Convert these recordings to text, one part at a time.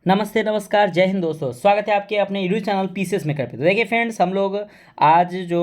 नमस्ते नमस्कार जय हिंद दोस्तों, स्वागत है आपके अपने यूट्यूब चैनल पीसीएस मेकर पे। तो देखिए फ्रेंड्स, हम लोग आज जो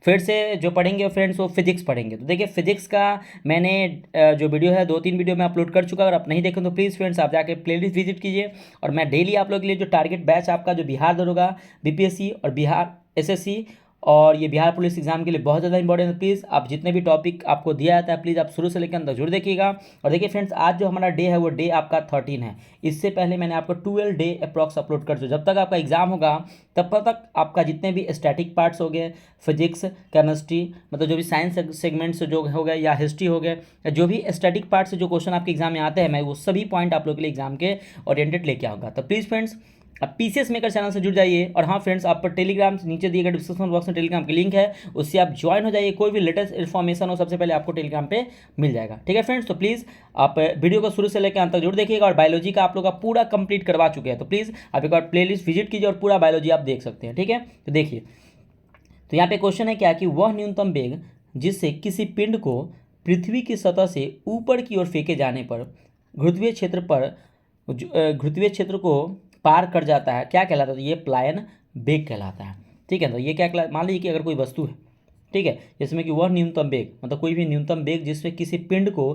फिर से जो पढ़ेंगे फ्रेंड्स वो फिजिक्स पढ़ेंगे। तो देखिए फिजिक्स का मैंने जो वीडियो है 2-3 वीडियो में अपलोड कर चुका। अगर आप नहीं देखें तो प्लीज़ फ्रेंड्स आप जाके प्लेलिस्ट विजिट कीजिए। और मैं डेली आप लोगों के लिए जो टारगेट बैच आपका जो बिहार दरोगा, बीपीएससी और बिहार एसएससी और ये बिहार पुलिस एग्जाम के लिए बहुत ज़्यादा इंपॉर्टेंट है। प्लीज़ आप जितने भी टॉपिक आपको दिया जाता है प्लीज़ आप शुरू से लेकर अंत तक जरूर देखिएगा। और देखिए फ्रेंड्स, आज जो हमारा डे है वो डे आपका 13 है। इससे पहले मैंने आपको 12 डे अप्रॉक्स अपलोड कर दिया। जब तक आपका एग्जाम होगा तब तक आपका जितने भी स्टैटिक पार्ट्स हो गए, फिजिक्स, केमिस्ट्री, मतलब जो भी साइंस सेगमेंट्स जो हो गए या हिस्ट्री हो गए, या जो भी स्टैटिक पार्ट से जो क्वेश्चन आपके एग्जाम में आते हैं, मैं वो सभी पॉइंट आप लोग के लिए एग्जाम के ओरिएंटेड लेके आऊँगा। तो प्लीज़ फ्रेंड्स आप पीसीएस मेकर चैनल से जुड़ जाइए। और हाँ फ्रेंड्स, आप पर टेलीग्राम नीचे दिए गए डिस्क्रिप्शन बॉक्स में टेलीग्राम की लिंक है, उससे आप ज्वाइन हो जाइए। कोई भी लेटेस्ट इन्फॉर्मेशन हो सबसे पहले आपको टेलीग्राम पे मिल जाएगा। ठीक है फ्रेंड्स, तो प्लीज़ आप वीडियो को शुरू से लेकर अंत तक जरूर देखिएगा। और बायोलॉजी का आप लोग का पूरा कंप्लीट करवा चुके हैं, तो प्लीज़ आप एक बार प्लेलिस्ट विजिट कीजिए और पूरा बायोलॉजी आप देख सकते हैं। ठीक है, तो देखिए, तो यहाँ पे क्वेश्चन है क्या कि वह न्यूनतम वेग जिससे किसी पिंड को पृथ्वी की सतह से ऊपर की ओर फेंके जाने पर घुृवीय क्षेत्र को पार कर जाता है क्या कहलाता है? तो ये प्लायन वेग कहलाता है। ठीक है, तो ये क्या मान लीजिए कि अगर कोई वस्तु है, ठीक है, जिसमें कि वह न्यूनतम वेग, मतलब कोई भी न्यूनतम वेग जिसमें किसी पिंड को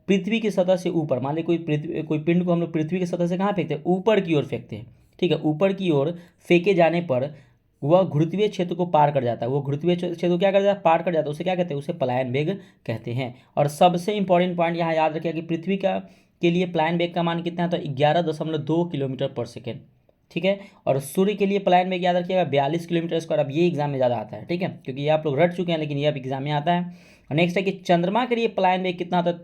पृथ्वी की सतह से ऊपर, मान लीजिए कोई पिंड को हम लोग पृथ्वी की सतह से कहाँ फेंकते हैं? ऊपर की ओर फेंकते हैं। ठीक है, ऊपर की ओर फेंके जाने पर वह घुृवीय क्षेत्र को पार कर जाता है। वो घुृवीय क्षेत्र को क्या कर जाता है? पार कर जाता है। उसे क्या कहते हैं? उसे पलायन वेग कहते हैं। और सबसे इंपॉर्टेंट पॉइंट यहाँ याद रखिएगा कि पृथ्वी का के लिए पलायन वेग का मान कितना है? तो 11.2 किलोमीटर पर सेकेंड। ठीक है, और सूर्य के लिए पलायन वेग याद रखिएगा 42 किलोमीटर स्क्वायर। अब ये एग्जाम में ज़्यादा आता है, ठीक है, क्योंकि ये आप लोग रट चुके हैं, लेकिन ये अब एग्जाम में आता है। और नेक्स्ट है कि चंद्रमा के लिए पलायन वेग कितना होता है?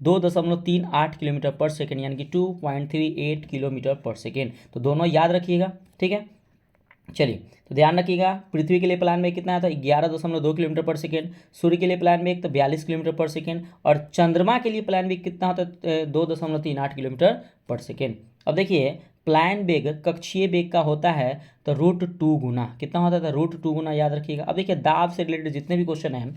2.38 किलोमीटर पर सेकेंड, यानी कि 2.38 किलोमीटर पर सेकेंड। तो दोनों याद रखिएगा। ठीक है, चलिए, तो ध्यान रखिएगा, पृथ्वी के लिए प्लान वेग कितना था? 11.2 किलोमीटर पर सेकेंड। सूर्य के लिए प्लान वेग तो 42 किलोमीटर पर सेकेंड। और चंद्रमा के लिए प्लान वेग कितना होता है? 2.38 किलोमीटर पर सेकेंड। अब देखिए, प्लान वेग कक्षीय वेग का होता है तो √2 गुना। कितना होता था? √2 गुना, याद रखिएगा। अब देखिए, दाब से रिलेटेड जितने भी क्वेश्चन हैं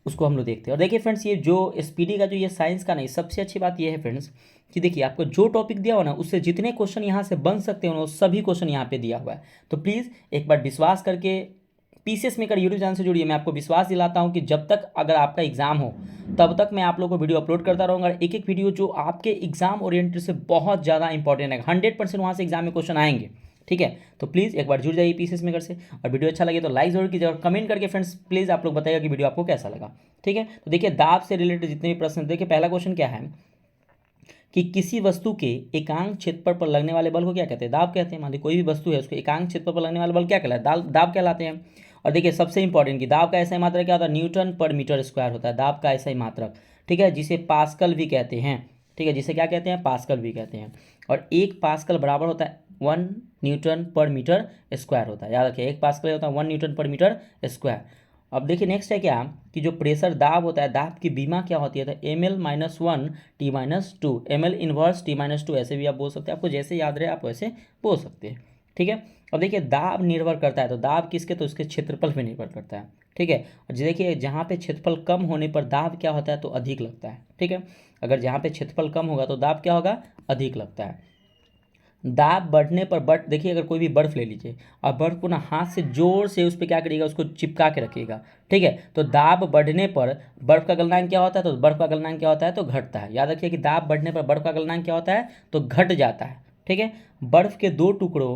उसको हम लोग देखते हैं। और देखिए फ्रेंड्स, ये जो स्पीडी का जो ये साइंस का नहीं, सबसे अच्छी बात ये है फ्रेंड्स कि देखिए आपको जो टॉपिक दिया हो ना उससे जितने क्वेश्चन यहाँ से बन सकते हो ना, वो सभी क्वेश्चन यहाँ पे दिया हुआ है। तो प्लीज़ एक बार विश्वास करके पीसीएस मेकर यूट्यूब चैनल से जुड़िए। मैं आपको विश्वास दिलाता हूँ कि जब तक अगर आपका एग्जाम हो तब तक मैं आप लोगों को वीडियो अपलोड करता रहूँगा। एक एक वीडियो जो आपके एग्जाम ओरिएंटेड से बहुत ज़्यादा इंपॉर्टेंट है, 100% वहाँ से एग्जाम में क्वेश्चन आएंगे। ठीक है, तो प्लीज़ एक बार जुड़ जाइए पीसीएस मेकर से। और वीडियो अच्छा लगे तो लाइक जरूर कीजिए, और कमेंट करके फ्रेंड्स प्लीज़ आप लोग बताइएगा कि वीडियो आपको कैसा लगा। ठीक है, तो देखिए दाब से रिलेटेड जितने भी प्रश्न, देखिए पहला क्वेश्चन क्या है कि किसी वस्तु के एकांक क्षेत्रफल पर लगने वाले बल को क्या कहते हैं? दाब कहते हैं। मान लीजिए कोई भी वस्तु है, उसको एकांक क्षेत्रफल पर लगने वाले बल क्या कहलाते हैं? दाब कहलाते हैं। और देखिए सबसे इंपॉर्टेंट कि दाब का ऐसा ही मात्रक क्या होता है? न्यूटन पर मीटर स्क्वायर होता है दाब का ऐसा ही मात्रक। ठीक है, जिसे पास्कल भी कहते हैं। ठीक है, जिसे क्या कहते हैं? पास्कल भी कहते हैं। और 1 पास्कल बराबर होता है 1 न्यूटन पर मीटर स्क्वायर होता है। याद रखिए, 1 पास्कल होता है 1 न्यूटन पर मीटर स्क्वायर। अब देखिए नेक्स्ट है क्या कि जो प्रेशर दाब होता है, दाब की बीमा क्या होती है? तो ml-1 T-2, ml inverse T-2, ऐसे भी आप बोल सकते हैं। आपको जैसे याद रहे आप वैसे बोल सकते हैं। ठीक है, अब देखिए दाब निर्भर करता है, तो दाब किसके? तो उसके क्षेत्रफल पर निर्भर करता है। ठीक है, और देखिए जहाँ पे क्षेत्रफल कम होने पर दाब क्या होता है? तो अधिक लगता है। ठीक है, अगर जहाँ पे क्षेत्रफल कम होगा तो दाब क्या होगा? अधिक लगता है। दाब बढ़ने पर देखिए अगर कोई भी बर्फ़ ले लीजिए और बर्फ़ को ना हाथ से ज़ोर से उस पर क्या करिएगा? उसको चिपका के रखिएगा। ठीक है, तो दाब बढ़ने पर बर्फ़ का गलनांक क्या होता है? तो बर्फ़ का गलनांक क्या होता है? तो घटता है। याद रखिए कि दाब बढ़ने पर बर्फ़ का गलनांक क्या होता है? तो घट जाता है। ठीक है, बर्फ़ के दो टुकड़ों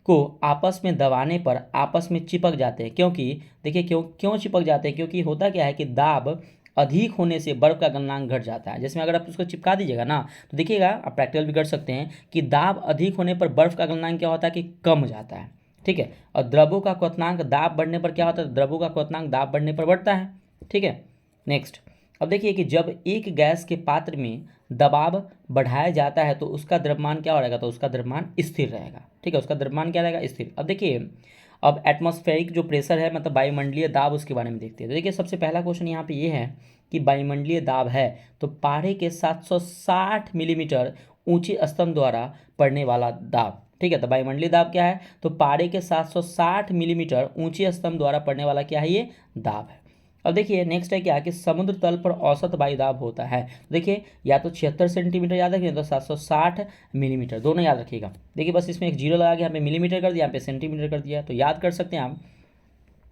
को आपस में दबाने पर आपस में चिपक जाते हैं। क्योंकि देखिए क्यों क्यों चिपक जाते हैं? क्योंकि होता क्या है कि दाब अधिक होने से बर्फ़ का गलनांक घट जाता है। जैसे अगर आप उसको चिपका दीजिएगा ना, तो देखिएगा आप प्रैक्टिकल भी कर सकते हैं कि दाब अधिक होने पर बर्फ़ का गलनांक क्या होता है? कि कम हो जाता है। ठीक है, और द्रवों का क्वथनांक दाब बढ़ने पर क्या होता है? द्रवों का क्वथनांक दाब बढ़ने पर बढ़ता है। ठीक है, नेक्स्ट, अब देखिए कि जब एक गैस के पात्र में दबाव बढ़ाया जाता है तो उसका द्रव्यमान क्या हो रहेगा? तो उसका द्रव्यमान स्थिर रहेगा। ठीक है, उसका द्रव्यमान क्या रहेगा? स्थिर। अब देखिए, अब एटमॉस्फेरिक जो प्रेशर है, मतलब वायुमंडलीय दाब, उसके बारे में देखते हैं। तो देखिए सबसे पहला क्वेश्चन यहाँ पे ये है कि वायुमंडलीय दाब है तो पारे के 760 मिलीमीटर ऊंचे स्तंभ द्वारा पड़ने वाला दाब। ठीक है, तो वायुमंडलीय दाब क्या है? तो पारे के 760 मिलीमीटर ऊंचे स्तंभ द्वारा पड़ने वाला क्या है? ये दाब है। अब देखिए नेक्स्ट है क्या कि समुद्र तल पर औसत वायुदाब होता है। देखिए या तो 76 सेंटीमीटर याद रखिए, तो 760 मिलीमीटर, दोनों याद रखिएगा। देखिए बस इसमें एक जीरो लगा के यहाँ पे मिलीमीटर कर दिया, यहाँ पे सेंटीमीटर कर दिया, तो याद कर सकते हैं आप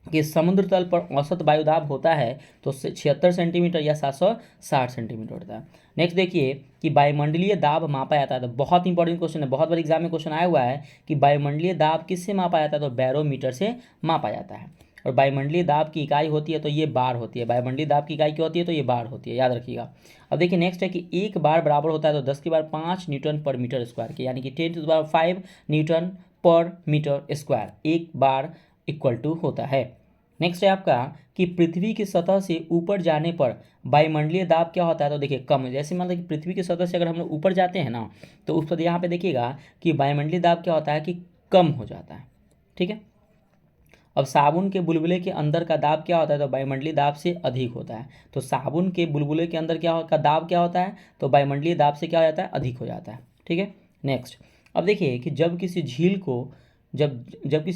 कि समुद्र तल पर औसत वायुदाब होता है तो 76 सेंटीमीटर या 760 सेंटीमीटर होता है। नेक्स्ट देखिए कि वायुमंडलीय दाब मापा जाता है, तो बहुत इंपॉर्टेंट क्वेश्चन है, बहुत बार एग्जाम में क्वेश्चन आया हुआ है कि वायुमंडलीय दाब किससे मापा जाता है, तो बैरोमीटर से मापा जाता है। और वायुमंडलीय दाब की इकाई होती है तो ये बार होती है, वायुमंडलीय दाब की इकाई क्या होती है, तो ये बार होती है, याद रखिएगा। अब देखिए नेक्स्ट है कि एक बार बराबर होता है तो 10 की बार 5 न्यूटन पर मीटर स्क्वायर के, यानी कि 10⁵ न्यूटन पर मीटर स्क्वायर एक बार इक्वल टू होता है। नेक्स्ट है आपका कि पृथ्वी की सतह से ऊपर जाने पर वायुमंडलीय दाब क्या होता है, तो देखिए कम, जैसे मान लीजिए कि पृथ्वी की सतह से अगर हम लोग ऊपर जाते हैं ना, तो उस पर यहाँ पे देखिएगा कि वायुमंडलीय दाब क्या होता है कि कम हो जाता है, ठीक है। अब साबुन के बुलबुले के अंदर का दाब क्या होता है, तो वायुमंडलीय दाब से अधिक होता है। तो साबुन के बुलबुले के अंदर का दाब क्या होता है, तो वायुमंडलीय दाब से क्या हो जाता है, अधिक हो जाता है, ठीक है। नेक्स्ट अब देखिए कि जब किसी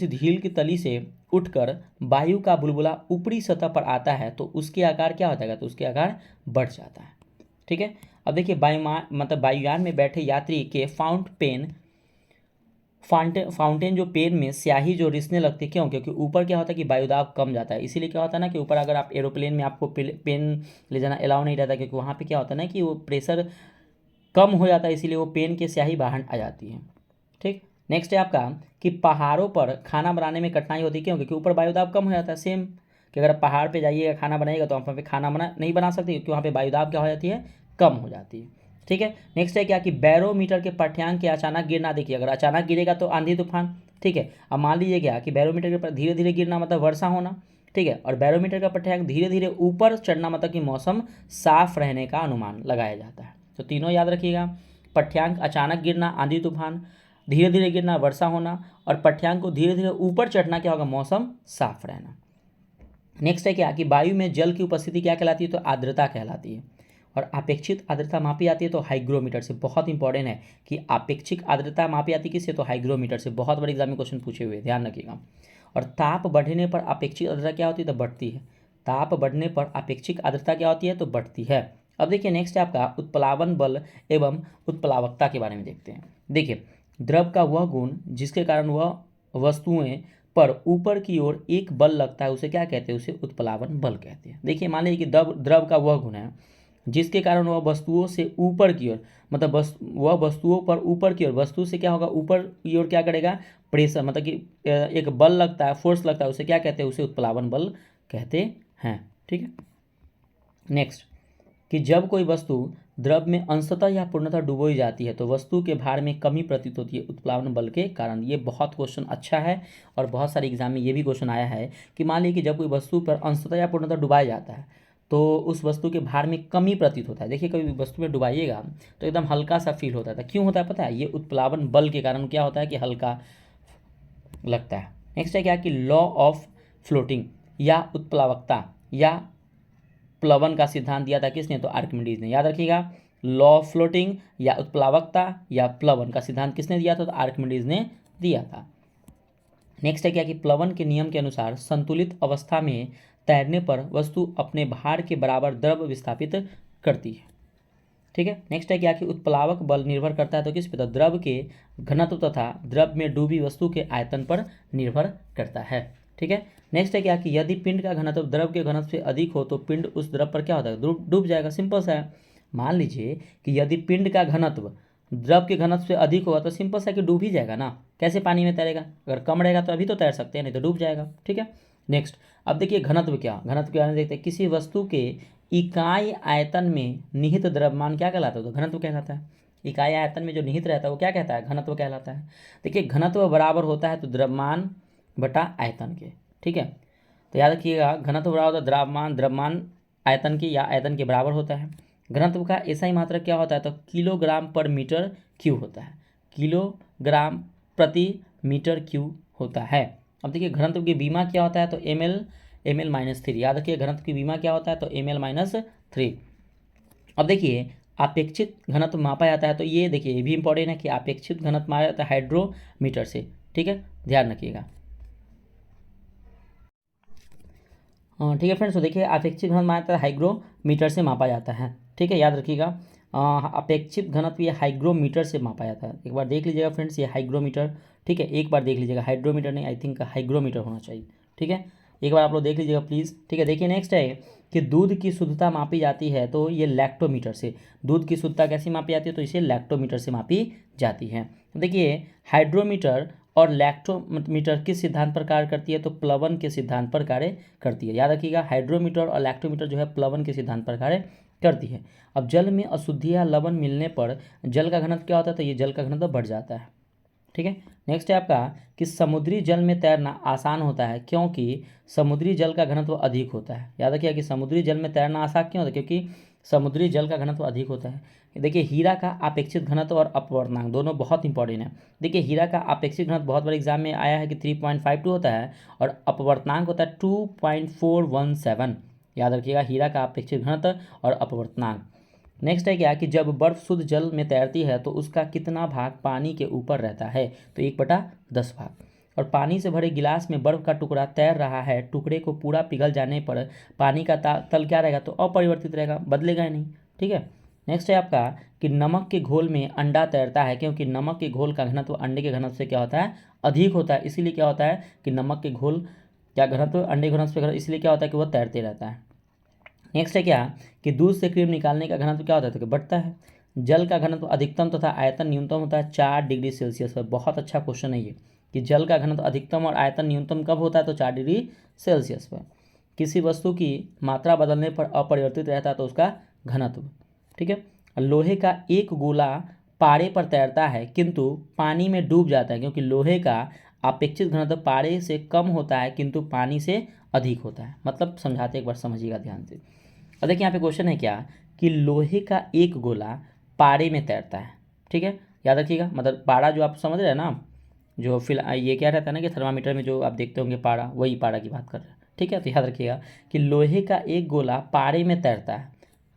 झील की तली से उठकर वायु का बुलबुला ऊपरी सतह पर आता है तो उसके आकार क्या होता है, तो उसके आकार बढ़ जाता है, ठीक है। अब देखिए वायुयान में बैठे यात्री के फाउंटेन जो पेन में स्याही जो रिसने लगती है, क्यों, क्योंकि ऊपर क्या होता है कि वायुदाब कम जाता है, इसीलिए क्या होता है ना कि ऊपर अगर आप एरोप्लेन में आपको पेन ले जाना अलाउ नहीं रहता, क्योंकि वहाँ पे क्या होता है ना कि वो प्रेशर कम हो जाता है, इसीलिए वो पेन के स्याही बाहर आ जाती है, ठीक। नेक्स्ट है आपका कि पहाड़ों पर खाना बनाने में कठिनाई होती है, क्यों, क्योंकि ऊपर वायुदाब कम हो जाता है। सेम कि अगर आप पहाड़ पे जाइएगा खाना बनाइएगा तो आप वहाँ पे खाना नहीं बना सकते, क्योंकि वहाँ पे वायुदाब क्या हो जाती है, कम हो जाती है, ठीक है। नेक्स्ट है क्या कि बैरोमीटर के पाठ्यांक के अचानक गिरना, देखिए अगर अचानक गिरेगा तो आंधी तूफान, ठीक है। अब मान लीजिए क्या कि बैरोमीटर के ऊपर धीरे धीरे गिरना मतलब वर्षा होना, ठीक है। और बैरोमीटर का पाठ्यांक धीरे धीरे ऊपर चढ़ना मतलब कि मौसम साफ रहने का अनुमान लगाया जाता है। तो तीनों याद रखिएगा, पाठ्यांक अचानक गिरना आंधी तूफान, धीरे धीरे गिरना वर्षा होना, और पाठ्यांक को धीरे धीरे ऊपर चढ़ना क्या होगा, मौसम साफ रहना। नेक्स्ट है क्या कि वायु में जल की उपस्थिति क्या कहलाती है, तो आर्द्रता कहलाती है। और अपेक्षित आर्द्रता मापी जाती है तो हाइग्रोमीटर से, बहुत इंपॉर्टेंट है कि अपेक्षित आर्द्रता मापी जाती है किससे, तो हाइग्रोमीटर से, बहुत बड़े एग्जाम में क्वेश्चन पूछे हुए, ध्यान रखिएगा। और ताप बढ़ने पर अपेक्षित आर्द्रता क्या होती है, तो बढ़ती है। ताप बढ़ने पर अपेक्षित आर्द्रता क्या होती है, तो बढ़ती है। अब देखिए नेक्स्ट है आपका उत्प्लावन बल एवं उत्प्लावकता के बारे में देखते हैं। देखिए द्रव का वह गुण जिसके कारण वह वस्तुएं पर ऊपर की ओर एक बल लगता है उसे क्या कहते हैं, उसे उत्प्लावन बल कहते हैं। देखिए मान लीजिए कि द्रव का वह गुण है जिसके कारण वह वस्तुओं से ऊपर की ओर, मतलब वह वस्तुओं पर ऊपर की ओर, वस्तु से क्या होगा ऊपर की ओर क्या करेगा, प्रेशर, मतलब कि एक बल लगता है, फोर्स लगता है, उसे क्या कहते हैं, उसे उत्प्लावन बल कहते हैं, ठीक है। नेक्स्ट कि जब कोई वस्तु द्रव में अंशतः या पूर्णतः डुबोई जाती है तो वस्तु के भार में कमी प्रतीत होती है उत्प्लावन बल के कारण। ये बहुत क्वेश्चन अच्छा है और बहुत सारे एग्जाम में ये भी क्वेश्चन आया है कि मान लीजिए कि जब कोई वस्तु पर अंशतः या पूर्णतः डुबाया जाता है तो उस वस्तु के भार में कमी प्रतीत होता है। देखिए कभी वस्तु में डुबाइएगा तो एकदम हल्का सा फील होता था, क्यों होता है पता है, ये उत्प्लावन बल के कारण क्या होता है कि हल्का लगता है। नेक्स्ट है क्या कि लॉ ऑफ फ्लोटिंग या उत्प्लावकता या प्लवन का सिद्धांत दिया था किसने, तो आर्किमिडीज ने, याद रखिएगा। लॉ ऑफ फ्लोटिंग या उत्प्लावकता या प्लवन का सिद्धांत किसने दिया था, तो आर्किमिडीज ने दिया था। नेक्स्ट है क्या कि प्लवन के नियम के अनुसार संतुलित अवस्था में तैरने पर वस्तु अपने भार के बराबर द्रव विस्थापित करती है, ठीक है। नेक्स्ट है क्या कि उत्प्लावक बल निर्भर करता है तो किस पे, तो द्रव के घनत्व तथा द्रव में डूबी वस्तु के आयतन पर निर्भर करता है, ठीक है। नेक्स्ट है क्या कि यदि पिंड का घनत्व द्रव के घनत्व से अधिक हो तो पिंड उस द्रव पर क्या होता है, डूब जाएगा, सिंपल सा है। मान लीजिए कि यदि पिंड का घनत्व द्रव के घनत्व से अधिक होगा तो सिंपल सा कि डूब ही जाएगा ना, कैसे पानी में तैरेगा, अगर कम रहेगा तो अभी तो तैर सकते हैं, नहीं तो डूब जाएगा, ठीक है। नेक्स्ट अब देखिए घनत्व घनत्व के बारे में देखते हैं। किसी वस्तु के इकाई आयतन में निहित द्रव्यमान क्या कहलाता है, तो घनत्व कहलाता है। इकाई आयतन में जो निहित रहता है वो क्या कहता है, घनत्व कहलाता है। देखिए घनत्व बराबर होता है तो द्रव्यमान बटा आयतन के, ठीक है। तो याद रखिएगा घनत्व बराबर होता है द्रव्यमान आयतन के या आयतन के बराबर होता है। घनत्व का ऐसा ही मात्रक क्या होता है, तो किलोग्राम पर मीटर क्यूब होता है, किलोग्राम प्रति मीटर क्यूब होता है। अब देखिए घनत्व की बीमा क्या होता है, तो ml-3, याद रखिए घनत्व की बीमा क्या होता है, तो ml-3। अब देखिए अपेक्षित घनत्व मापा जाता है तो ये देखिए ये भी इंपॉर्टेंट है कि अपेक्षित घनत्व मापा जाता है हाइड्रोमीटर से, ठीक है, ध्यान रखिएगा। ठीक है फ्रेंड्स, तो देखिए अपेक्षित घनत्व मात्रा हाइग्रोमीटर से मापा जाता है। ठीक है, याद रखिएगा, अपेक्षित घनत्व ये हाइग्रोमीटर से मापा जाता है। एक बार देख लीजिएगा फ्रेंड्स, ये हाइग्रोमीटर, ठीक है, एक बार देख लीजिएगा, हाइड्रोमीटर नहीं, आई थिंक हाइग्रोमीटर होना चाहिए। ठीक है, एक बार आप लोग देख लीजिएगा प्लीज़। ठीक है, देखिए नेक्स्ट है कि दूध की शुद्धता मापी जाती है, तो ये लैक्टोमीटर से। दूध की शुद्धता कैसे मापी जाती है, तो इसे लैक्टोमीटर से मापी जाती है। देखिए हाइड्रोमीटर और लैक्टोमीटर किस सिद्धांत पर कार्य करती है, तो प्लवन के सिद्धांत पर कार्य करती है। याद रखिएगा, हाइड्रोमीटर और लैक्टोमीटर जो है प्लवन के सिद्धांत पर कार्य करती है। अब जल में अशुद्धि या लवण मिलने पर जल का घनत्व क्या होता है, तो ये जल का घनत्व बढ़ जाता है। ठीक है, नेक्स्ट है आपका कि समुद्री जल में तैरना आसान होता है क्योंकि समुद्री जल का घनत्व अधिक होता है। याद रखिए कि समुद्री जल में तैरना आसान क्यों होता है, क्योंकि समुद्री जल का घनत्व अधिक होता है। देखिए हीरा का अपेक्षित घनत्व और अपवर्तनांक दोनों बहुत इंपॉर्टेंट है। देखिए हीरा का अपेक्षित घनत्व बहुत बार एग्जाम में आया है कि 3.52 होता है और अपवर्तनांक होता है 2.417। याद रखिएगा हीरा का अपेक्षित घनत्व और अपवर्तनांक। नेक्स्ट है क्या कि जब बर्फ शुद्ध जल में तैरती है तो उसका कितना भाग पानी के ऊपर रहता है, तो 1/10 भाग। और पानी से भरे गिलास में बर्फ का टुकड़ा तैर रहा है, टुकड़े को पूरा पिघल जाने पर पानी का तल क्या रहेगा, तो अपरिवर्तित रहेगा, बदलेगा ही नहीं। ठीक है, नेक्स्ट है आपका कि नमक के घोल में अंडा तैरता है क्योंकि नमक के घोल का घनत्व अंडे के घनत्व से क्या होता है, अधिक होता है। इसीलिए क्या होता है कि नमक के घोल क्या घनत्व अंडे के घनत्व से, इसलिए क्या होता है कि वह तैरते रहता है। नेक्स्ट है क्या कि दूध से क्रीम निकालने का घनत्व क्या होता है, तो बढ़ता है। जल का घनत्व अधिकतम तथा आयतन न्यूनतम होता है 4 डिग्री सेल्सियस पर। बहुत अच्छा क्वेश्चन है ये कि जल का घनत्व अधिकतम और आयतन न्यूनतम कब होता है, तो 4 डिग्री सेल्सियस पर। किसी वस्तु की मात्रा बदलने पर अपरिवर्तित रहता है तो उसका घनत्व। ठीक है, लोहे का एक गोला पारे पर तैरता है किंतु पानी में डूब जाता है क्योंकि लोहे का अपेक्षित घनत्व पारे से कम होता है किंतु पानी से अधिक होता है। मतलब समझाते एक बार समझिएगा ध्यान से। और देखिए यहाँ पे क्वेश्चन है क्या कि लोहे का एक गोला पारे में तैरता है। ठीक है, याद रखिएगा, मतलब पारा जो आप समझ रहे हैं ना, जो फिलहाल ये क्या रहता है ना कि थर्मामीटर में जो आप देखते होंगे पारा, वही पारा की बात कर रहे हैं। ठीक है, तो याद रखिएगा कि लोहे का एक गोला पारे में तैरता है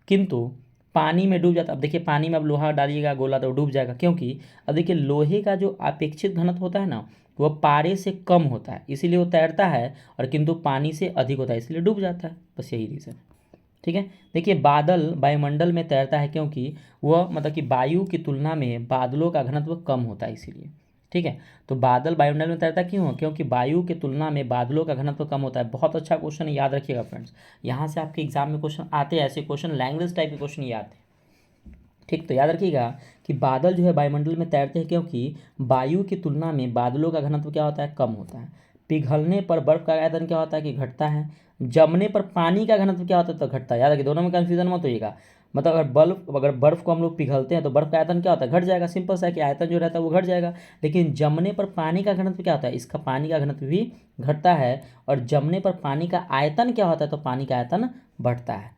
किंतु पानी में डूब जाता है। अब देखिए पानी में अब लोहा डालिएगा गोला तो डूब जाएगा, क्योंकि अब देखिए लोहे का जो अपेक्षित घनत्व होता है ना वह पारे से कम होता है, इसीलिए वो तैरता है, और किंतु पानी से अधिक होता है इसलिए डूब जाता है। बस यही रीज़न। ठीक है, देखिए बादल वायुमंडल में तैरता है क्योंकि वह मतलब कि वायु की तुलना में बादलों का घनत्व कम होता है इसीलिए। ठीक है, तो बादल वायुमंडल में तैरता क्यों है, क्योंकि वायु की तुलना में बादलों का घनत्व कम होता है। बहुत अच्छा क्वेश्चन है, याद रखिएगा फ्रेंड्स, यहाँ से आपके एग्जाम में क्वेश्चन आते हैं, ऐसे क्वेश्चन लैंग्वेज टाइप के क्वेश्चन ये आते हैं। ठीक, तो याद रखिएगा कि बादल जो है वायुमंडल में तैरते हैं क्योंकि वायु की तुलना में बादलों का घनत्व क्या होता है, कम होता है। पिघलने पर बर्फ का आयतन क्या होता है कि घटता है। जमने पर पानी का घनत्व क्या होता है, तो घटता है। याद रखिए, दोनों में कन्फ्यूजन मत होइएगा। मतलब अगर बर्फ को हम लोग पिघलते हैं तो बर्फ का आयतन क्या होता है, घट जाएगा। सिंपल सा है कि आयतन जो रहता है वो घट जाएगा। लेकिन जमने पर पानी का घनत्व क्या होता है, इसका पानी का घनत्व भी घटता है। और जमने पर पानी का आयतन क्या होता है, तो पानी का आयतन बढ़ता है।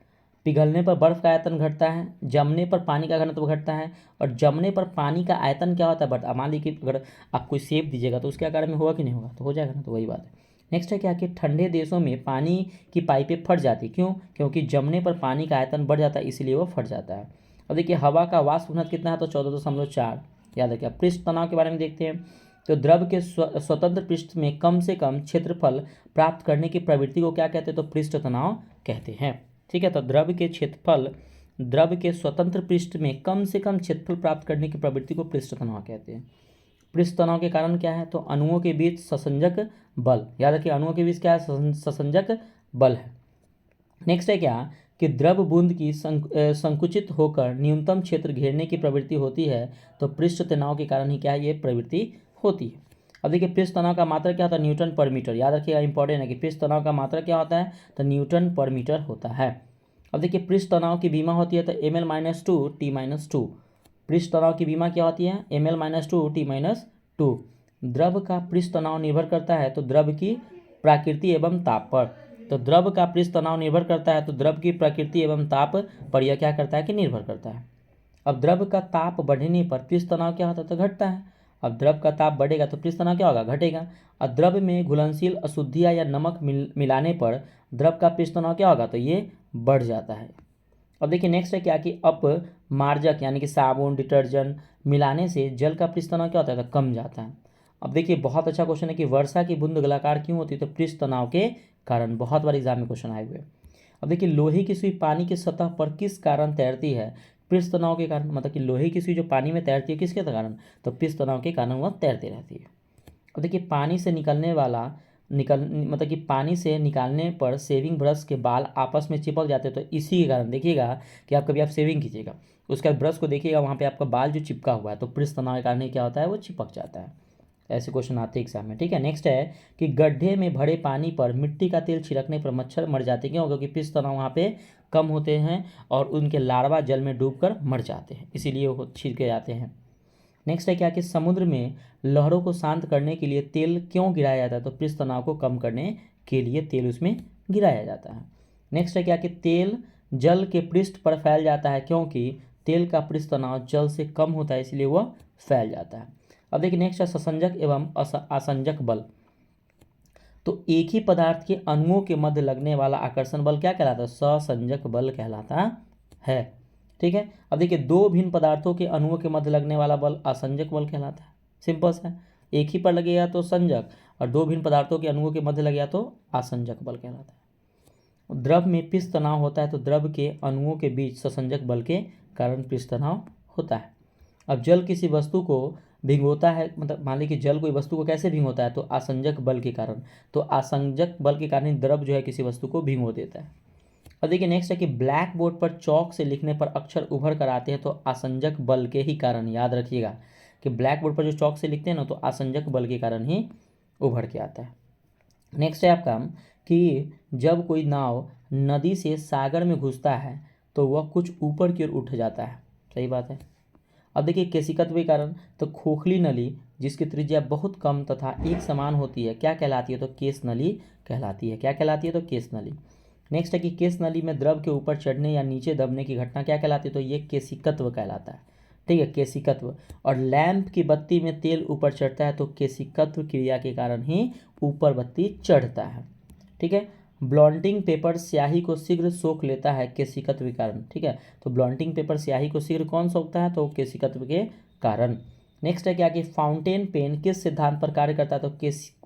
पिघलने पर बर्फ का आयतन घटता है, जमने पर पानी का घनत्व घटता है, और जमने पर पानी का आयतन क्या होता है, बढ़ता। मान लीजिए कि अगर आप कोई सेब दीजिएगा तो उसके आकार में होगा कि नहीं होगा, तो हो जाएगा ना, तो वही बात है। नेक्स्ट है क्या कि ठंडे देशों में पानी की पाइपें फट जाती, क्यों, क्योंकि जमने पर पानी का आयतन बढ़ जाता है इसलिए वो फट जाता है। अब देखिए हवा का वाष्प घनत्व कितना है, तो 14.4। याद रखिए। पृष्ठ तनाव के बारे में देखते हैं, तो द्रव के स्वतंत्र पृष्ठ में कम से कम क्षेत्रफल प्राप्त करने की प्रवृत्ति को क्या कहते हैं, तो पृष्ठ तनाव कहते हैं। ठीक है, तो द्रव के स्वतंत्र पृष्ठ में कम से कम क्षेत्रफल प्राप्त करने की प्रवृत्ति को पृष्ठ तनाव कहते हैं। पृष्ठ तनाव के कारण क्या है, तो अणुओं के बीच ससंजक बल। याद रखिए अणुओं के बीच क्या है, ससंजक बल है। नेक्स्ट है क्या कि द्रव बूंद की संकुचित होकर न्यूनतम क्षेत्र घेरने की प्रवृत्ति होती है, तो पृष्ठ तनाव के कारण ही क्या है, ये प्रवृत्ति होती है। अब देखिए पृष्ठ तनाव का मात्रा क्या होता है, न्यूटन पर मीटर। याद रखिएगा, इंपॉर्टेंट है कि पृष्ठ तनाव का मात्रा क्या होता है, तो न्यूटन पर मीटर होता है। अब देखिए पृष्ठ तनाव की बीमा होती है तो ml-2 t-2। पृष्ठ तनाव की बीमा क्या होती है, ml-2 t-2। द्रव का पृष्ठ तनाव निर्भर करता है तो द्रव की प्रकृति एवं ताप पर। तो द्रव का पृष्ठ तनाव निर्भर करता है तो द्रव की प्रकृति एवं ताप पर यह क्या करता है कि निर्भर करता है। अब द्रव का ताप बढ़ने पर पृष्ठ तनाव क्या होता है, तो घटता है। अब द्रव का ताप बढ़ेगा तो पृष्ठ तनाव क्या होगा, घटेगा। और द्रव में घुलनशील अशुद्धियाँ या नमक मिलाने पर द्रव का पृष्ठ तनाव क्या होगा, तो ये बढ़ जाता है। अब देखिए नेक्स्ट है क्या कि अपमार्जक यानी कि साबुन डिटर्जेंट मिलाने से जल का पृष्ठ तनाव क्या होता है, तो कम जाता है। अब देखिए बहुत अच्छा क्वेश्चन है कि वर्षा की बूंद गोलाकार क्यों होती है, तो पृष्ठ तनाव के कारण, बहुत बार एग्जाम में क्वेश्चन आए हुए। अब देखिए लोहे की सुई पानी की सतह पर किस कारण तैरती है? पृष्ठ तनाव के कारण। मतलब कि लोहे की सुई जो पानी में तैरती है किसके कारण? तो पृष्ठ तनाव के कारण वह तैरती रहती है। अब देखिए पानी से निकलने वाला मतलब कि पानी से निकालने पर शेविंग ब्रश के बाल आपस में चिपक जाते हैं, तो इसी के कारण देखिएगा कि आप कभी आप शेविंग कीजिएगा, उसके बाद ब्रश को देखिएगा वहाँ पे आपका बाल जो चिपका हुआ है, तो पृष्ठ तनाव के कारण ही क्या होता है, वो चिपक जाता है। ऐसे क्वेश्चन आते हैं एग्जाम में, ठीक है। नेक्स्ट है कि गड्ढे में भरे पानी पर मिट्टी का तेल छिड़कने पर मच्छर मर जाते हैं, क्यों? क्योंकि पृष्ठ तनाव वहाँ पे कम होते हैं और उनके लार्वा जल में डूबकर मर जाते हैं, इसीलिए वो छिड़के जाते हैं। नेक्स्ट है क्या कि समुद्र में लहरों को शांत करने के लिए तेल क्यों गिराया जाता है? तो पृष्ठ तनाव को कम करने के लिए तेल उसमें गिराया जाता है। नेक्स्ट है क्या कि तेल जल के पृष्ठ पर फैल जाता है, क्योंकि तेल का पृष्ठ तनाव जल से कम होता है, इसलिए वह फैल जाता है। अब देखिए नेक्स्ट है ससंजक एवं आसंजक बल। तो एक ही पदार्थ के अणुओं के मध्य लगने वाला आकर्षण बल क्या कहलाता है? ससंजक बल कहलाता है, ठीक है। अब देखिए दो भिन्न पदार्थों के अणुओं के मध्य लगने वाला बल आसंजक बल कहलाता है, सिंपल सा है। एक ही पर लगेगा तो संजक, और दो भिन्न पदार्थों के अणुओं के मध्य लगेगा तो आसंजक बल कहलाता है। द्रव में पृष्ठ तनाव होता है, तो द्रव के अणुओं के बीच ससंजक बल के कारण पृष्ठ तनाव होता है। अब जल किसी वस्तु को भिगोता है, मतलब मान लीजिए कि जल कोई वस्तु को कैसे भिगोता है? तो आसंजक बल के कारण। तो आसंजक बल के कारण द्रव जो है किसी वस्तु को भिगो देता है। और देखिए नेक्स्ट है कि ब्लैक बोर्ड पर चौक से लिखने पर अक्षर उभर कर आते हैं, तो आसंजक बल के ही कारण। याद रखिएगा कि ब्लैक बोर्ड पर जो चौक से लिखते हैं ना, तो आसंजक बल के कारण ही उभर के आता है। नेक्स्ट है आपका कि जब कोई नाव नदी से सागर में घुसता है तो वह कुछ ऊपर की ओर उठ जाता है, सही बात है। अब देखिए केशिकत्व के कारण, तो खोखली नली जिसकी त्रिज्या बहुत कम तथा एक समान होती है क्या कहलाती है? तो केश नली कहलाती है। क्या कहलाती है? तो केश नली। नेक्स्ट है कि केश नली में द्रव के ऊपर चढ़ने या नीचे दबने की घटना क्या कहलाती है? तो ये केशिकत्व कहलाता है, ठीक है, केशिकत्व। और लैंप की बत्ती में तेल ऊपर चढ़ता है, तो केशिकत्व क्रिया के कारण ही ऊपर बत्ती चढ़ता है, ठीक है। ब्लॉन्टिंग पेपर स्याही को शीघ्र सोख लेता है केशिकत्व के कारण, ठीक है। तो ब्लॉन्टिंग पेपर स्याही को शीघ्र कौन सोखता है? तो केशिकत्व के कारण। नेक्स्ट है क्या कि फाउंटेन पेन किस सिद्धांत पर कार्य करता है? तो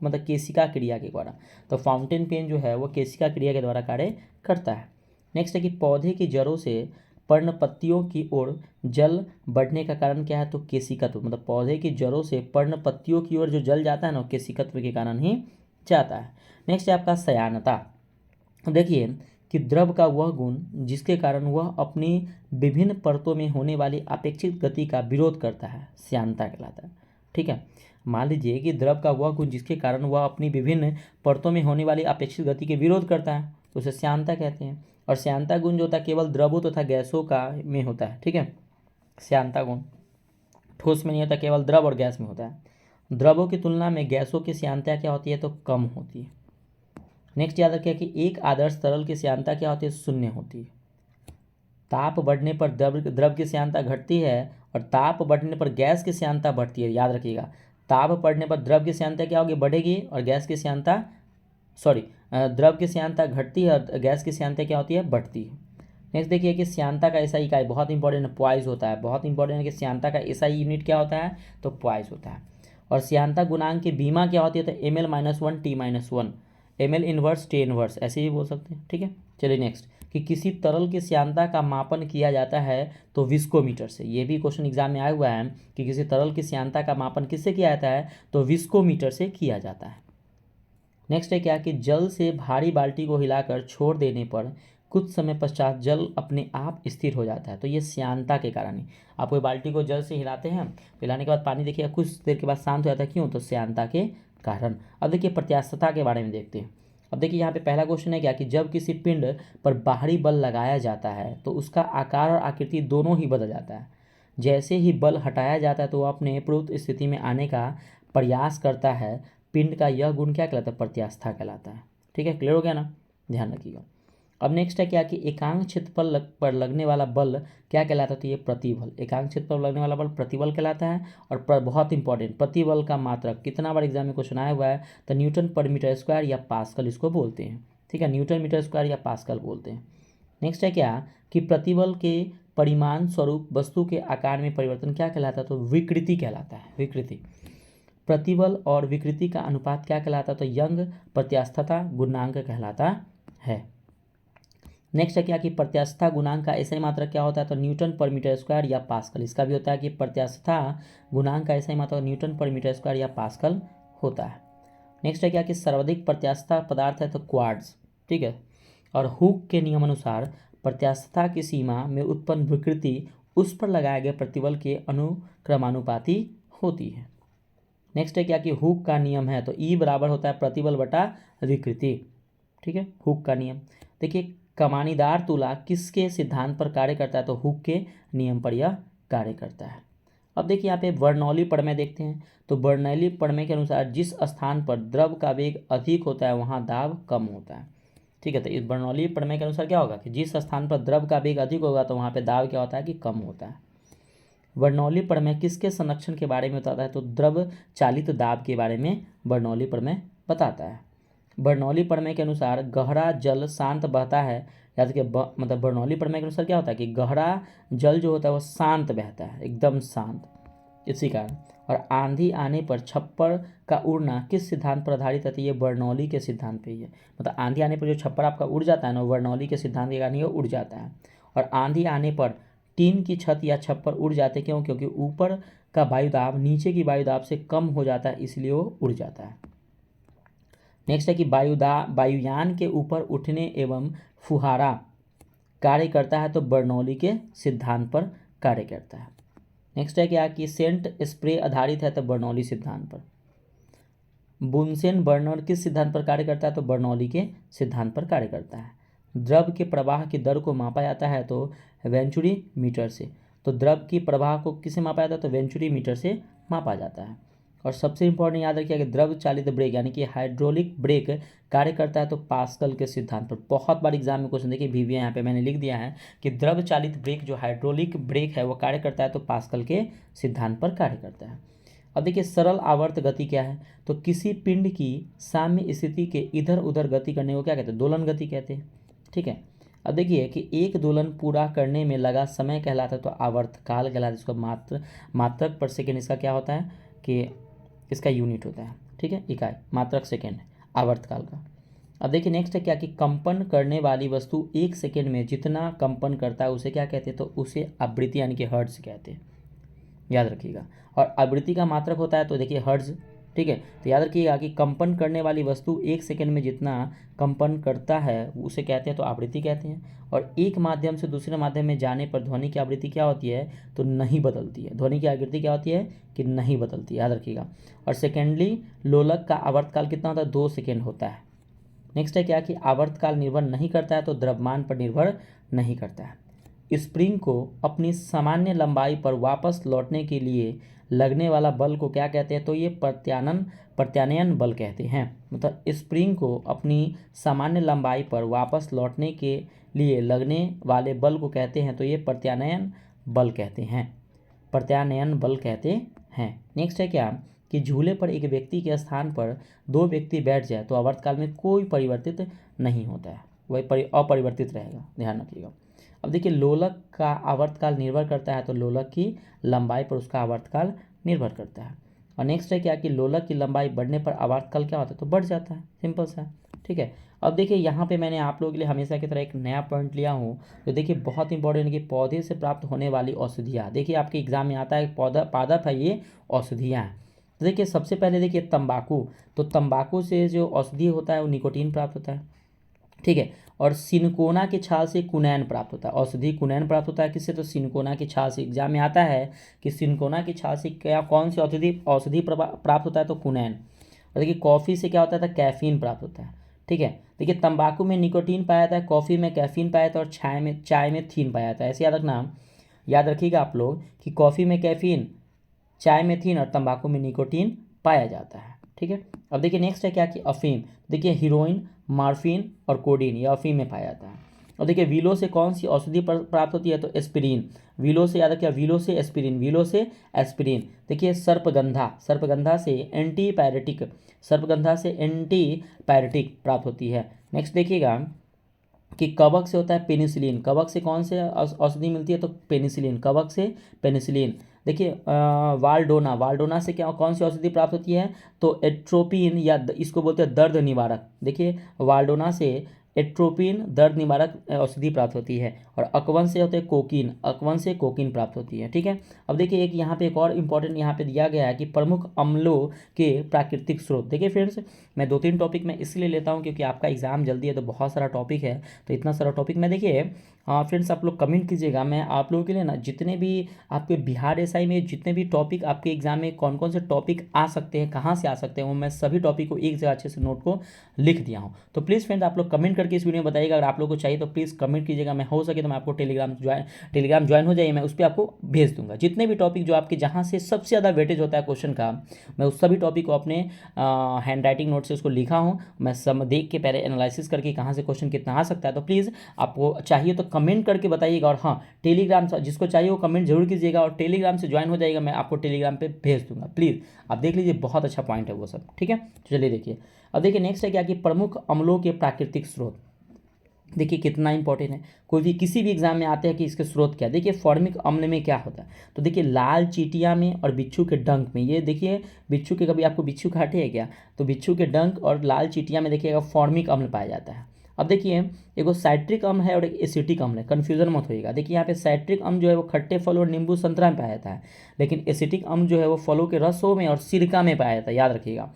मतलब केशिका क्रिया के द्वारा। तो फाउंटेन पेन जो है वो केशिका क्रिया के द्वारा कार्य करता है। नेक्स्ट है कि पौधे की जड़ों से पर्णपत्तियों की ओर जल बढ़ने का कारण क्या है? तो केशिकत्व। मतलब पौधे की जड़ों से पर्णपत्तियों की ओर जो जल जाता है ना, केशिकत्व के कारण ही जाता है। नेक्स्ट है आपका सयानता। देखिए कि द्रव का वह गुण जिसके कारण वह अपनी विभिन्न परतों में होने वाली अपेक्षित गति का विरोध करता है, श्यानता कहलाता है, ठीक है। मान लीजिए कि द्रव का वह गुण जिसके कारण वह अपनी विभिन्न परतों में होने वाली अपेक्षित गति के विरोध करता है, तो उसे श्यानता कहते हैं। और श्यानता गुण जो होता है केवल द्रवों तथा गैसों का में होता है, ठीक है। श्यानता गुण ठोस में नहीं होता, केवल द्रव और गैस में होता है। द्रवों की तुलना में गैसों की श्यानता क्या होती है? तो कम होती है। नेक्स्ट याद रखिए कि एक आदर्श तरल की श्यानता क्या होती है? शून्य होती है। ताप बढ़ने पर द्रव की श्यानता घटती है और ताप बढ़ने पर गैस की श्यानता बढ़ती है, याद रखिएगा। ताप बढ़ने पर द्रव की श्यानता क्या होगी? बढ़ेगी, और गैस की श्यानता द्रव की श्यानता घटती है और गैस की श्यानता क्या होती है? बढ़ती है। नेक्स्ट देखिए कि श्यानता का एसआई इकाई बहुत इंपॉर्टेंट है, पॉइज होता है। बहुत इंपॉर्टेंट है कि श्यानता का एसआई यूनिट क्या होता है? तो पॉइज होता है। और श्यानता गुणांक की बीमा क्या होती है? तो ml-1 t-1, ml inverse t inverse, ऐसे ही बोल सकते हैं, ठीक है। चलिए नेक्स्ट कि किसी तरल की श्यानता का मापन किया जाता है तो विस्कोमीटर से। ये भी क्वेश्चन एग्जाम में आया हुआ है कि किसी तरल की श्यानता का मापन किससे किया जाता है? तो विस्कोमीटर से किया जाता है। नेक्स्ट है क्या कि जल से भारी बाल्टी को हिलाकर छोड़ देने पर कुछ समय पश्चात जल अपने आप स्थिर हो जाता है, तो ये श्यानता के कारण ही। आप कोई बाल्टी को जल से हिलाते हैं, हिलाने के बाद पानी देखिएगा कुछ देर के बाद शांत हो जाता है, क्यों? तो श्यानता के कारण। अब देखिए प्रत्यास्थता के बारे में देखते हैं। अब देखिए यहाँ पे पहला क्वेश्चन है क्या कि जब किसी पिंड पर बाहरी बल लगाया जाता है तो उसका आकार और आकृति दोनों ही बदल जाता है। जैसे ही बल हटाया जाता है तो वह अपने पूर्व स्थिति में आने का प्रयास करता है। पिंड का यह गुण क्या कहलाता है? प्रत्यास्था कहलाता है, ठीक है। क्लियर हो गया ना? ध्यान रखिएगा। अब नेक्स्ट है क्या कि एकांक क्षेत्र पर लगने वाला बल क्या कहलाता है? तो ये प्रतिबल। एकांक क्षेत्र पर लगने वाला बल प्रतिबल कहलाता है। और बहुत इंपॉर्टेंट, प्रतिबल का मात्रक कितना बार एग्जाम में क्वेश्चन आया हुआ है? तो न्यूटन पर मीटर स्क्वायर या पास्कल इसको बोलते हैं, ठीक है। न्यूटन मीटर स्क्वायर या पास्कल बोलते हैं। नेक्स्ट है क्या कि प्रतिबल के परिमाण स्वरूप वस्तु के आकार में परिवर्तन क्या कहलाता है? तो विकृति कहलाता है, विकृति। प्रतिबल और विकृति का अनुपात क्या कहलाता है? तो यंग प्रत्यास्थता गुणांक कहलाता है। नेक्स्ट है क्या कि प्रत्यास्थता गुणांक का SI मात्रक क्या होता है? तो न्यूटन पर मीटर स्क्वायर या पास्कल। इसका भी होता है कि प्रत्यास्थता गुणांक का SI मात्रक न्यूटन पर मीटर स्क्वायर या पास्कल होता है। नेक्स्ट है क्या कि सर्वाधिक प्रत्यास्थता पदार्थ है तो क्वार्ट्ज, ठीक है। और हुक के नियम अनुसार प्रत्यास्थता की सीमा में उत्पन्न विकृति उस पर लगाए गए प्रतिबल के अनुक्रमानुपाती होती है। नेक्स्ट है क्या कि हुक का नियम है तो E बराबर होता है प्रतिबल बटा विकृति, ठीक है। हुक का नियम देखिए, कमानीदार तुला किसके सिद्धांत पर कार्य करता है? तो हुक के नियम पर यह कार्य करता है। अब देखिए यहाँ पे बर्नौली प्रमेय देखते हैं। तो बर्नौली प्रमेय के अनुसार जिस स्थान पर द्रव का वेग अधिक होता है वहाँ दाब कम होता है, ठीक है। तो इस बर्नौली प्रमेय के अनुसार क्या होगा कि जिस स्थान पर द्रव का वेग अधिक होगा तो वहाँ पे दाब क्या होता है कि कम होता है। बर्नौली प्रमेय किसके संरक्षण के बारे में बताता है? तो द्रव चालित दाब के बारे में बर्नौली प्रमेय बताता है। बर्नौली प्रमेय के अनुसार गहरा जल शांत बहता है, याद रखिए मतलब बर्नौली प्रमेय के अनुसार क्या होता है कि गहरा जल जो होता है वो शांत बहता है, एकदम शांत, इसी कारण। और आंधी आने पर छप्पर का उड़ना किस सिद्धांत पर आधारित है? तो ये बर्नौली के सिद्धांत पे ही है। मतलब आंधी आने पर जो छप्पर आपका उड़ जाता है ना, बर्नौली के सिद्धांत के कारण ये उड़ जाता है। और आंधी आने पर टीन की छत या छप्पर उड़ जाते क्यों? क्योंकि ऊपर का वायुदाब नीचे की वायुदाब से कम हो जाता है, इसलिए वो उड़ जाता है। नेक्स्ट है कि वायुयान के ऊपर उठने एवं फुहारा कार्य करता है तो बर्नौली के सिद्धांत पर कार्य करता है। नेक्स्ट है क्या कि सेंट स्प्रे आधारित है तो बर्नौली सिद्धांत पर। बुनसेन बर्नर किस सिद्धांत पर कार्य करता है? तो बर्नौली के सिद्धांत पर कार्य करता है। द्रव के प्रवाह की दर को मापा जाता है तो वेंचुरी मीटर से। तो द्रव की प्रवाह को किससे मापा जाता है? तो वेंचुरी मीटर से मापा जाता है। और सबसे इंपॉर्टेंट याद रखिए कि द्रव चालित ब्रेक यानी कि हाइड्रोलिक ब्रेक कार्य करता है तो पास्कल के सिद्धांत पर। बहुत बार एग्जाम में क्वेश्चन देखिए, भी यहाँ पे मैंने लिख दिया है कि द्रव चालित ब्रेक जो हाइड्रोलिक ब्रेक है वो कार्य करता है तो पास्कल के सिद्धांत पर कार्य करता है। अब देखिए सरल आवर्त गति क्या है? तो किसी पिंड की साम्य स्थिति के इधर उधर गति करने को क्या कहते हैं? दोलन गति कहते हैं, ठीक है। अब देखिए कि एक दोलन पूरा करने में लगा समय कहलाता है तो आवर्तकाल कहलाता है। इसको मात्रक पर सेकेंड इसका क्या होता है कि इसका यूनिट होता है, ठीक है, इकाई मात्रक सेकेंड आवर्तकाल का। अब देखिए नेक्स्ट है क्या कि कंपन करने वाली वस्तु 1 सेकेंड में जितना कंपन करता है उसे क्या कहते हैं? तो उसे आवृत्ति यानी कि हर्ट्ज कहते हैं, याद रखिएगा। और आवृत्ति का मात्रक होता है तो देखिए हर्ट्ज, ठीक है। तो याद रखिएगा कि कंपन करने वाली वस्तु 1 सेकेंड में जितना कंपन करता है उसे कहते हैं तो आवृत्ति कहते हैं। और एक माध्यम से दूसरे माध्यम में जाने पर ध्वनि की आवृत्ति क्या होती है? तो नहीं बदलती है। ध्वनि की आवृत्ति क्या होती है कि नहीं बदलती, याद रखिएगा। और सेकेंडली लोलक का आवर्तकाल कितना होता है? 2 सेकेंड होता है। नेक्स्ट है क्या कि आवर्तकाल निर्भर नहीं करता है तो द्रव्यमान पर निर्भर नहीं करता है। स्प्रिंग को अपनी सामान्य लंबाई पर वापस लौटने के लिए लगने वाला बल को क्या कहते हैं? तो ये प्रत्यानयन बल कहते हैं। मतलब स्प्रिंग को अपनी सामान्य लंबाई पर वापस लौटने के लिए लगने वाले बल को कहते हैं तो ये प्रत्यानयन बल कहते हैं, प्रत्यानयन बल कहते हैं। नेक्स्ट है क्या कि झूले पर एक व्यक्ति के स्थान पर 2 व्यक्ति बैठ जाए तो आवर्तकाल में कोई परिवर्तित नहीं होता है, वही अपरिवर्तित रहेगा, ध्यान रखिएगा। अब देखिए लोलक का आवर्तकाल निर्भर करता है तो लोलक की लंबाई पर उसका आवर्तकाल निर्भर करता है। और नेक्स्ट है क्या कि लोलक की लंबाई बढ़ने पर आवर्तकाल क्या होता है? तो बढ़ जाता है, सिंपल सा, ठीक है। अब देखिए यहाँ पे मैंने आप लोगों के लिए हमेशा की तरह एक नया पॉइंट लिया हूँ तो देखिए बहुत इंपॉर्टेंट कि पौधे से प्राप्त होने वाली औषधियाँ। देखिए आपके एग्जाम में आता है पादप है ये औषधियाँ हैं। तो देखिए सबसे पहले देखिए तंबाकू, तो तंबाकू से जो औषधि होता है वो निकोटीन प्राप्त होता है, ठीक है। और सिनकोना की छाल से कुनैन प्राप्त होता है, औषधि कुनैन प्राप्त होता है किससे? तो सिनकोना की छाल से। एग्जाम में आता है कि सिनकोना की छाल से क्या कौन सी औषधि प्राप्त होता है? तो कुनैन। और देखिए कॉफ़ी से क्या होता है? कैफीन प्राप्त होता है, ठीक है। देखिए तंबाकू में निकोटीन पाया जाता है, कॉफ़ी में कैफीन पाया जाता है और चाय में थीन पाया जाता है। ऐसे याद रखना, याद रखिएगा आप लोग कि कॉफ़ी में कैफीन, चाय में थीन और तंबाकू में निकोटीन पाया जाता है, ठीक है। अब देखिए नेक्स्ट है क्या कि अफीम। देखिए हीरोइन, मार्फिन और कोडीन ये अफीम में पाया जाता है। और देखिए विलो से कौन सी औषधि प्राप्त होती है? तो एस्पिरिन। विलो से याद रखिए, विलो से एस्पिरिन, विलो से एस्पिरिन। देखिए सर्पगंधा से एंटीपायरेटिक, सर्पगंधा से एंटीपायरेटिक प्राप्त होती है। नेक्स्ट देखिएगा कि कवक से होता है पेनिसिलिन। कवक से कौन से औषधि मिलती है? तो पेनिसिलिन, कवक से पेनिसिलिन। देखिए वाल्डोना, वाल्डोना से क्या कौन सी औषधि प्राप्त होती है, तो एट्रोपिन या इसको बोलते हैं दर्द निवारक। देखिए वाल्डोना से एट्रोपिन दर्द निवारक औषधि प्राप्त होती है। और अकवन से होते हैं कोकीन, अकवन से कोकीन प्राप्त होती है। ठीक है, अब देखिए एक यहाँ पे एक और इम्पॉर्टेंट यहाँ पे दिया गया है कि प्रमुख अम्लों के प्राकृतिक स्रोत। देखिए फ्रेंड्स, मैं 2-3 टॉपिक मैं इसलिए लेता हूँ क्योंकि आपका एग्जाम जल्दी है, तो बहुत सारा टॉपिक है, तो इतना सारा टॉपिक मैं देखिए फ्रेंड्स आप लोग कमेंट कीजिएगा। मैं आप लोगों के लिए ना जितने भी आपके बिहार एसआई में जितने भी टॉपिक आपके एग्जाम में कौन कौन से टॉपिक आ सकते हैं, कहाँ से आ सकते हैं, वो मैं सभी टॉपिक को एक जगह अच्छे से नोट को लिख दिया हूँ। तो प्लीज़ फ्रेंड्स आप लोग कमेंट करके इस वीडियो में बताइएगा। अगर आप लोग को चाहिए तो प्लीज़ कमेंट कीजिएगा। मैं हो सके तो मैं आपको टेलीग्राम ज्वाइन हो जाइए, मैं उस पर आपको भेज दूंगा। जितने भी टॉपिक जो आपके जहाँ से सबसे ज़्यादा वेटेज होता है क्वेश्चन का, मैं उस सभी टॉपिक को अपने हैंड राइटिंग नोट से उसको लिखा हूँ। मैं सब देख के पहले एनालिसिस करके कहाँ से क्वेश्चन कितना आ सकता है। तो प्लीज़ आपको चाहिए तो कमेंट करके बताइएगा। और हाँ, टेलीग्राम जिसको चाहिए वो कमेंट जरूर कीजिएगा और टेलीग्राम से ज्वाइन हो जाएगा, मैं आपको टेलीग्राम पे भेज दूंगा। प्लीज़ आप देख लीजिए, बहुत अच्छा पॉइंट है वो सब। ठीक है, तो चलिए देखिए। अब देखिए नेक्स्ट है क्या कि प्रमुख अम्लों के प्राकृतिक स्रोत। देखिए कितना इंपॉर्टेंट है, कोई भी किसी भी एग्जाम में आते हैं कि इसके स्रोत क्या है। देखिए फॉर्मिक अम्ल में क्या होता है, तो देखिए लाल चींटियाँ में और बिच्छू के डंक में, ये देखिए बिच्छू के, कभी आपको बिच्छू काटे है क्या, तो बिच्छू के डंक और लाल चींटियाँ में देखिएगा फॉर्मिक अम्ल पाया जाता है। अब देखिए एगो साइट्रिक अम्ल है और एक एसिटिक अम्ल है, कन्फ्यूजन मत होइएगा। देखिए यहाँ पे साइट्रिक अम्ल जो है वो खट्टे फल और नींबू संतरा में पाया जाता है, लेकिन एसिटिक अम्ल जो है वो फलों के रसों में और सिरका में पाया जाता है। याद रखिएगा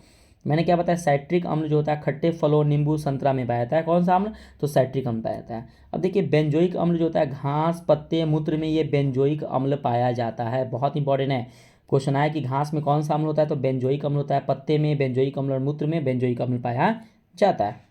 मैंने क्या बताया, साइट्रिक अम्ल जो होता है खट्टे फलों नींबू संतरा में पाया जाता है। कौन सा अम्ल, तो साइट्रिक अम्ल पाया जाता है। अब देखिए बेंजोइक अम्ल जो होता है घास पत्ते मूत्र में, ये बेंजोइक अम्ल पाया जाता है। बहुत इंपॉर्टेंट है, क्वेश्चन आया कि घास में कौन सा अम्ल होता है, तो बेंजोइक अम्ल होता है। पत्ते में बेंजोइक अम्ल और मूत्र में बेंजोइक अम्ल पाया जाता है।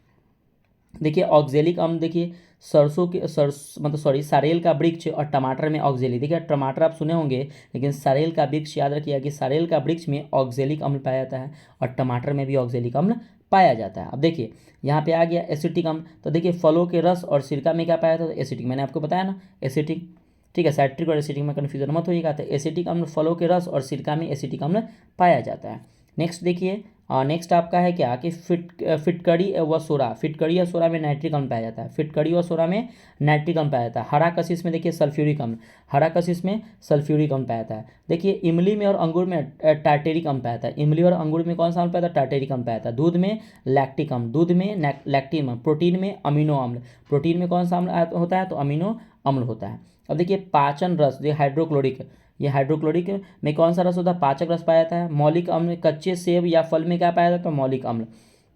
देखिए ऑक्जेलिक अम्ल, देखिए सरसों के मतलब सॉरी सारेल का वृक्ष और टमाटर में ऑक्जेलिक। देखिए टमाटर आप सुने होंगे, लेकिन सारेल का वृक्ष याद रखिएगा कि सारेल का वृक्ष में ऑक्जेलिक अम्ल पाया जाता है और टमाटर में भी ऑक्जेलिक अम्ल पाया जाता है। अब देखिए यहाँ पे आ गया एसिटिक अम्ल, तो देखिए फलों के रस और सिरका में क्या पाया था, तो एसिटिक, मैंने आपको बताया ना एसिटिक। ठीक है, साइट्रिक और एसिटिक में कन्फ्यूजन मत होइएगा। तो एसिटिक अम्ल फलों के रस और सिरका में एसिटिक अम्ल पाया जाता है। नेक्स्ट देखिए, नेक्स्ट आपका है क्या कि फिटकरी व सोरा, फिटकरी या सोरा में नाइट्रिक अम्ल पाया जाता है। फिटकरी व सोरा में नाइट्रिक अम्ल पाया जाता है। हरा कशिश में देखिए सल्फ्यूरिक अम्ल, हरा कशिश में सल्फ्यूरिक अम्ल पाया जाता है। देखिए इमली में और अंगूर में टार्टेरिक अम्ल पाया जाता है। इमली और अंगूर में कौन सा अम्ल पाया जाता है, टार्टेरिक अम्ल पाया जाता है। दूध में लैक्टिक अम्ल, दूध में लैक्टिन अम्ल। प्रोटीन में अमीनो अम्ल, प्रोटीन में कौन सा अम्ल होता है, तो अमीनो अम्ल होता है। अब देखिए पाचन रस, ये हाइड्रोक्लोरिक, ये हाइड्रोक्लोरिक में कौन सा रस होता है, पाचक रस पाया जाता है। मौलिक अम्ल कच्चे सेब या फल में क्या पाया जाता है, तो मौलिक अम्ल,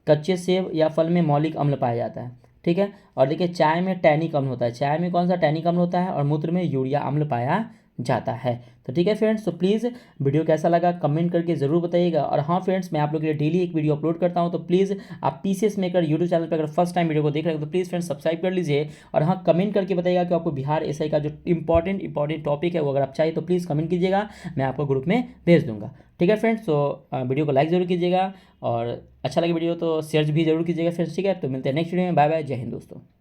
कच्चे सेब या फल में मौलिक अम्ल पाया जाता है। ठीक है, और देखिए चाय में टैनिक अम्ल होता है, चाय में कौन सा टैनिक अम्ल होता है, और मूत्र में यूरिया अम्ल पाया जाता है। तो ठीक है फ्रेंड्स, तो प्लीज़ वीडियो कैसा लगा कमेंट करके ज़रूर बताइएगा। और हाँ फ्रेंड्स, मैं आप लोगों के लिए डेली एक वीडियो अपलोड करता हूँ, तो प्लीज़ आप पीसीएस मेकर यूट्यूब चैनल पर अगर फर्स्ट टाइम वीडियो को देख रहे हो तो प्लीज़ फ्रेंड्स सब्सक्राइब कर लीजिए। और हाँ कमेंट करके बताइएगा कि आपको बिहार एसआई का जो इंपॉर्टेंट टॉपिक है वो अगर आप चाहिए तो प्लीज़ कमेंट कीजिएगा, मैं आपको ग्रुप में भेज दूँगा। ठीक है फ्रेंड्स, तो वीडियो को लाइक ज़रूर कीजिएगा और अच्छा लगे वीडियो तो शेयर भी जरूर कीजिएगा फ्रेंड्स। ठीक है, तो मिलते हैं नेक्स्ट वीडियो में। बाय बाय, जय हिंद दोस्तों।